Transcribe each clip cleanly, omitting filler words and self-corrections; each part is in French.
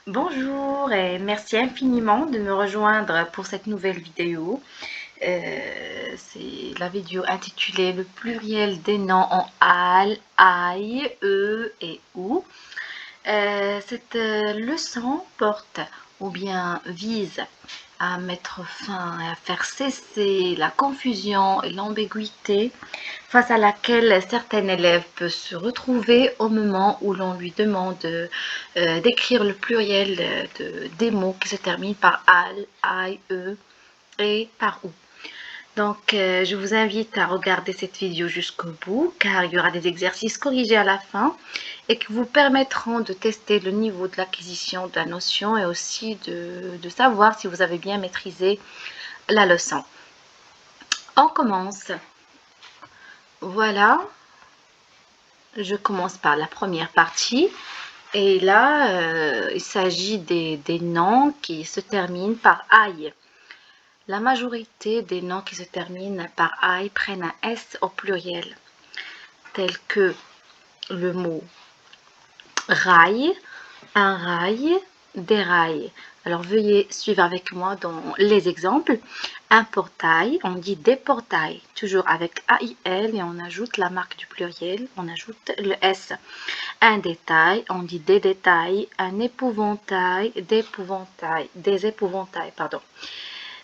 Bonjour et merci infiniment de me rejoindre pour cette nouvelle vidéo. C'est la vidéo intitulée Le pluriel des noms en al, aïe, et ou. Cette leçon porte ou bien vise à mettre fin et à faire cesser la confusion et l'ambiguïté face à laquelle certains élèves peuvent se retrouver au moment où l'on lui demande d'écrire le pluriel des mots qui se terminent par al, aïe, et par ou. Donc, je vous invite à regarder cette vidéo jusqu'au bout car il y aura des exercices corrigés à la fin et qui vous permettront de tester le niveau de l'acquisition de la notion et aussi de savoir si vous avez bien maîtrisé la leçon. On commence. Voilà, je commence par la première partie. Et là, il s'agit des noms qui se terminent par aïe. La majorité des noms qui se terminent par aïe prennent un S au pluriel, tel que le mot rail, un rail, des rails. Alors veuillez suivre avec moi dans les exemples. Un portail, on dit des portails, toujours avec AIL et on ajoute la marque du pluriel, on ajoute le S. Un détail, on dit des détails. Un épouvantail, des épouvantails, pardon.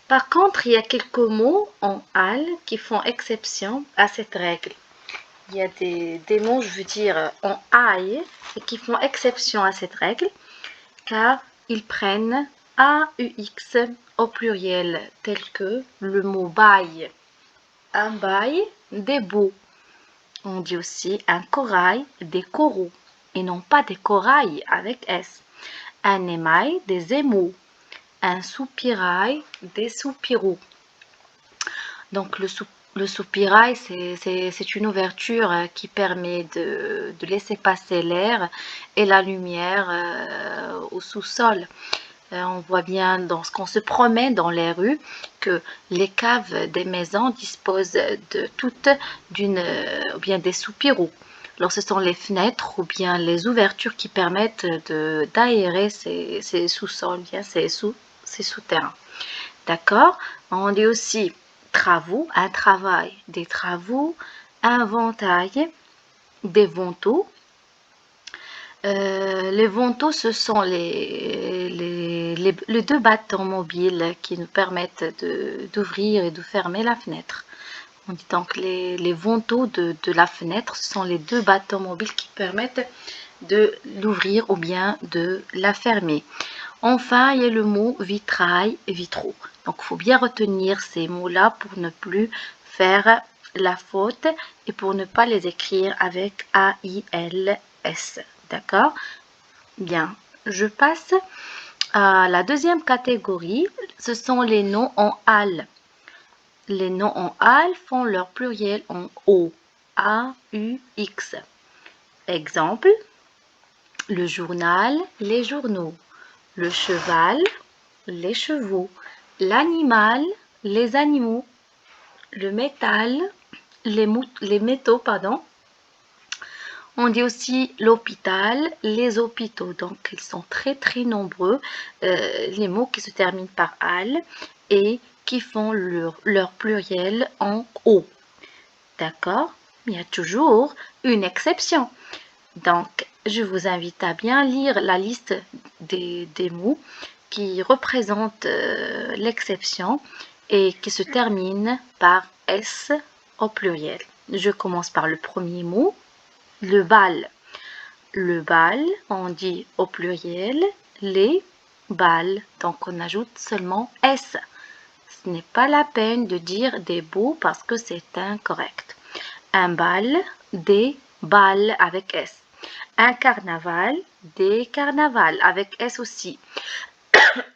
Par contre, il y a quelques mots en al qui font exception à cette règle. Il y a des mots, je veux dire, en aïe et qui font exception à cette règle car ils prennent AUX au pluriel, tel que le mot bail. Un bail, des baux. On dit aussi un corail, des coraux, et non pas des corails avec S. Un émail, des émaux. Un soupirail, des soupiraux. Donc le soupirail, c'est une ouverture qui permet de laisser passer l'air et la lumière au sous-sol. On voit bien lorsqu'on se promène dans les rues que les caves des maisons disposent de toutes ou bien des soupiraux. Alors ce sont les fenêtres ou bien les ouvertures qui permettent d'aérer ces sous-sols, bien ces souterrains. D'accord? On dit aussi travaux, un travail, des travaux, un ventail, des vantaux. Les vantaux, ce sont les deux battants mobiles qui nous permettent d'ouvrir et de fermer la fenêtre. On dit donc les vantaux de la fenêtre, ce sont les deux battants mobiles qui permettent de l'ouvrir ou bien de la fermer. Enfin, il y a le mot vitrail, vitraux. Donc, il faut bien retenir ces mots-là pour ne plus faire la faute et pour ne pas les écrire avec A-I-L-S. D'accord? Bien, je passe à la deuxième catégorie. Ce sont les noms en al. Les noms en al font leur pluriel en O. A-U-X. Exemple, le journal, les journaux. Le cheval, les chevaux. L'animal, les animaux. Le métal, les métaux, pardon. On dit aussi l'hôpital, les hôpitaux. Donc, ils sont très très nombreux, les mots qui se terminent par al et qui font leur pluriel en o. D'accord? Il y a toujours une exception. Donc, je vous invite à bien lire la liste des mots qui représentent l'exception et qui se terminent par S au pluriel. Je commence par le premier mot. Le bal. Le bal, on dit au pluriel les balles. Donc on ajoute seulement S. Ce n'est pas la peine de dire des baux parce que c'est incorrect. Un bal, des balles avec S. Un carnaval, des carnavals avec S aussi.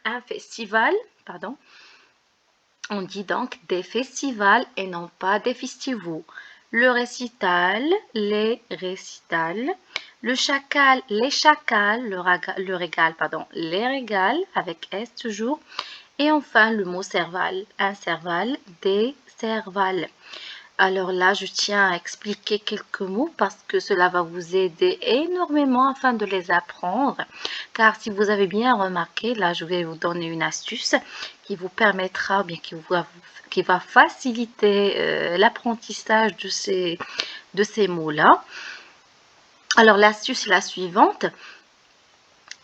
Un festival, pardon. On dit donc des festivals et non pas des festivals. Le récital, les récitals. Le chacal, les chacals. Le régal, pardon, les régals avec S toujours. Et enfin le mot serval, un serval, des servals. Alors là, je tiens à expliquer quelques mots parce que cela va vous aider énormément afin de les apprendre. Car si vous avez bien remarqué, là, je vais vous donner une astuce qui vous permettra, bien qui va faciliter l'apprentissage de ces mots-là. Alors l'astuce est la suivante.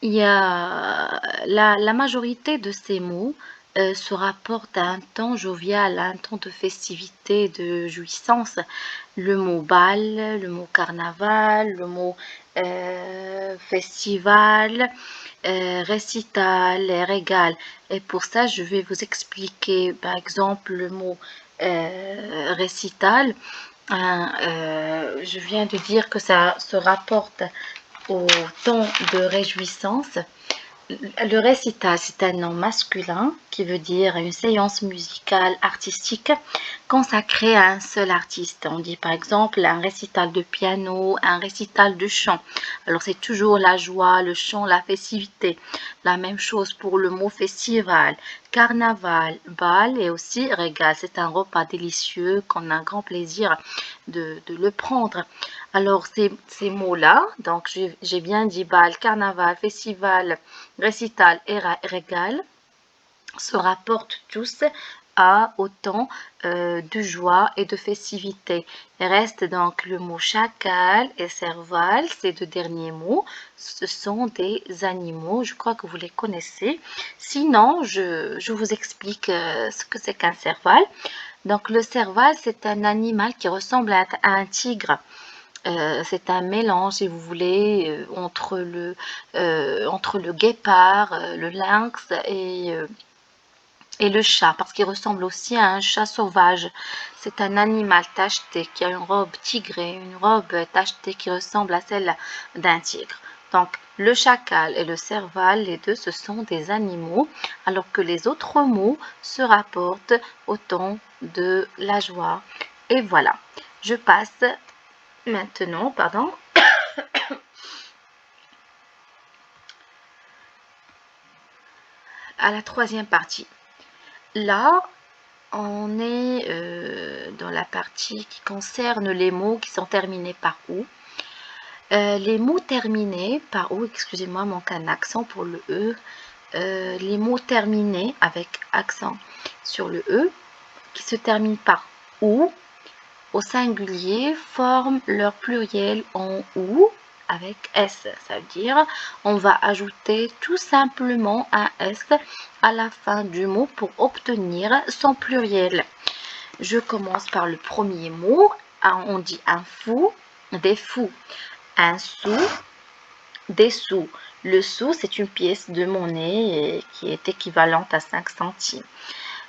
Il y a la majorité de ces mots se rapportent à un temps jovial, à un temps de festivité, de jouissance. Le mot bal, le mot carnaval, le mot festival, récital, régal. Et pour ça, je vais vous expliquer, par exemple, le mot récital. Je viens de dire que ça se rapporte au temps de réjouissance. Le récital, c'est un nom masculin qui veut dire une séance musicale artistique consacrée à un seul artiste. On dit par exemple un récital de piano, un récital de chant. Alors c'est toujours la joie, le chant, la festivité. La même chose pour le mot festival, carnaval, bal et aussi régal. C'est un repas délicieux qu'on a un grand plaisir de le prendre. Alors ces mots-là, donc j'ai bien dit bal, carnaval, festival, récital et régal, se rapportent tous au temps de joie et de festivité. Il reste donc le mot chacal et serval, ces deux derniers mots, ce sont des animaux, je crois que vous les connaissez. Sinon, je vous explique ce que c'est qu'un serval. Donc le serval, c'est un animal qui ressemble à un tigre. C'est un mélange, si vous voulez, entre le guépard, le lynx et le chat, parce qu'il ressemble aussi à un chat sauvage. C'est un animal tacheté qui a une robe tigrée, une robe tachetée qui ressemble à celle d'un tigre. Donc, le chacal et le serval, les deux, ce sont des animaux, alors que les autres mots se rapportent au temps de la joie. Et voilà, je passe maintenant, pardon, à la troisième partie. Là, on est dans la partie qui concerne les mots qui sont terminés par OU. Les mots terminés par OU, excusez-moi, manque un accent pour le E. Les mots terminés avec accent sur le E, qui se terminent par OU, au singulier, forment leur pluriel en OU avec S. Ça veut dire on va ajouter tout simplement un S à la fin du mot pour obtenir son pluriel. Je commence par le premier mot. On dit un fou, des fous. Un sou, des sous. Le sou, c'est une pièce de monnaie qui est équivalente à 5 centimes.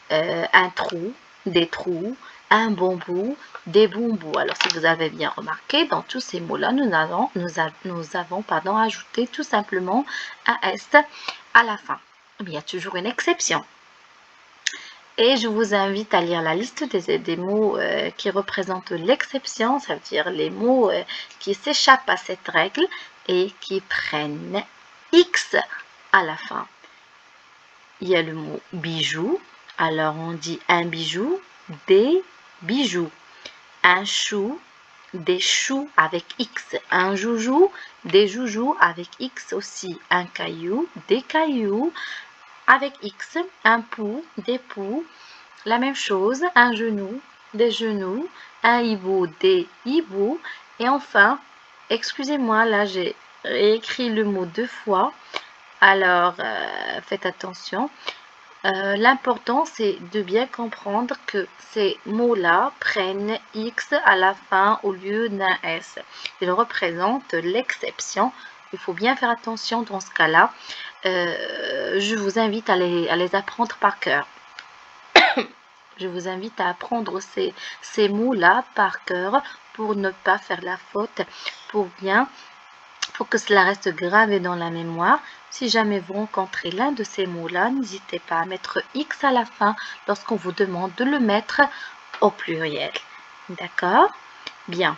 Un trou, des trous. Un bambou, des bambous. Alors, si vous avez bien remarqué, dans tous ces mots-là, nous avons ajouté tout simplement un S à la fin. Mais il y a toujours une exception. Et je vous invite à lire la liste des mots qui représentent l'exception, ça veut dire les mots qui s'échappent à cette règle et qui prennent X à la fin. Il y a le mot bijou, alors on dit un bijou, des bijoux. Un chou, des choux avec X. Un joujou, des joujoux avec X aussi. Un caillou, des cailloux avec X. Un pou, des poux. La même chose, un genou, des genoux. Un hibou, des hiboux. Et enfin, excusez-moi, là j'ai écrit le mot 2 fois. Alors, faites attention. L'important, c'est de bien comprendre que ces mots-là prennent X à la fin au lieu d'un S. Ils représentent l'exception. Il faut bien faire attention dans ce cas-là. Je vous invite à les apprendre par cœur. Je vous invite à apprendre ces mots-là par cœur pour ne pas faire la faute, pour que cela reste gravé dans la mémoire. Si jamais vous rencontrez l'un de ces mots-là, n'hésitez pas à mettre X à la fin lorsqu'on vous demande de le mettre au pluriel. D'accord? Bien.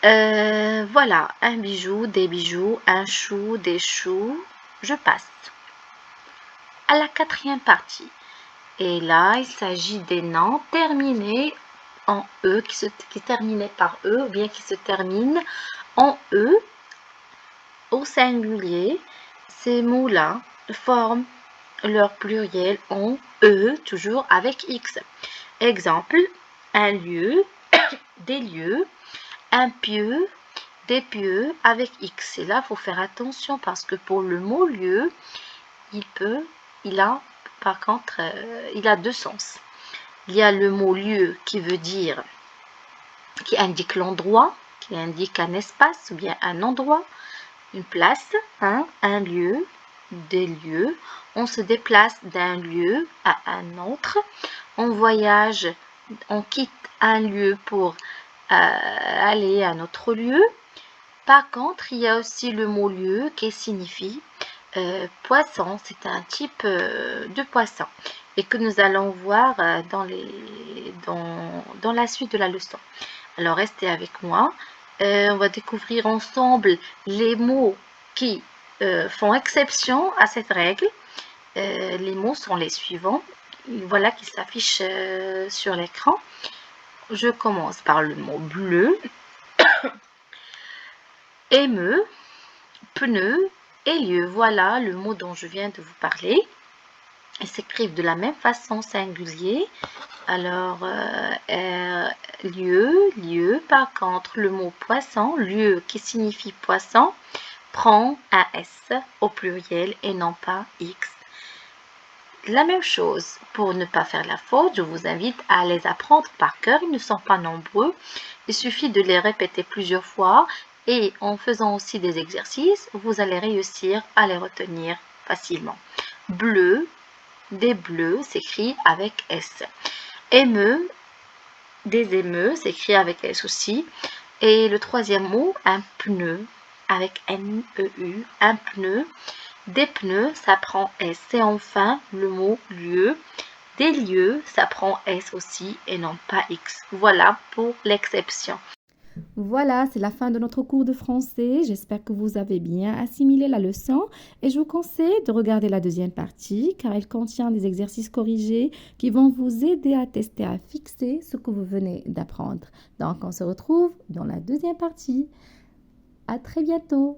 Voilà, un bijou, des bijoux, un chou, des choux. Je passe. À la quatrième partie. Et là, il s'agit des noms terminés en E, qui terminaient par E, ou bien qui se terminent en E au singulier. Ces mots-là forment leur pluriel en E, toujours avec X. Exemple, un lieu, des lieux, un pieu, des pieux avec X. Et là, il faut faire attention parce que pour le mot lieu, il a par contre, il a deux sens. Il y a le mot lieu qui veut dire, qui indique l'endroit, qui indique un espace ou bien un endroit, une place, hein, un lieu, des lieux. On se déplace d'un lieu à un autre. On voyage, on quitte un lieu pour aller à un autre lieu. Par contre, il y a aussi le mot lieu qui signifie poisson. C'est un type de poisson et que nous allons voir dans la suite de la leçon. Alors, restez avec moi. On va découvrir ensemble les mots qui font exception à cette règle. Les mots sont les suivants. Voilà qui s'affiche sur l'écran. Je commence par le mot bleu, émeu, pneu et lieu. Voilà le mot dont je viens de vous parler. Ils s'écrivent de la même façon singulier. Alors, lieu. Par contre, le mot poisson, lieu qui signifie poisson, prend un S au pluriel et non pas X. La même chose, pour ne pas faire la faute, je vous invite à les apprendre par cœur. Ils ne sont pas nombreux. Il suffit de les répéter plusieurs fois et en faisant aussi des exercices, vous allez réussir à les retenir facilement. Bleu, des bleus s'écrit avec S. Émeu, des émeux s'écrit avec S aussi. Et le troisième mot, un pneu avec N-E-U, un pneu. Des pneus, ça prend S. Et enfin, le mot lieu. Des lieux, ça prend S aussi et non pas X. Voilà pour l'exception. Voilà, c'est la fin de notre cours de français. J'espère que vous avez bien assimilé la leçon et je vous conseille de regarder la deuxième partie car elle contient des exercices corrigés qui vont vous aider à tester, à fixer ce que vous venez d'apprendre. Donc, on se retrouve dans la deuxième partie. À très bientôt.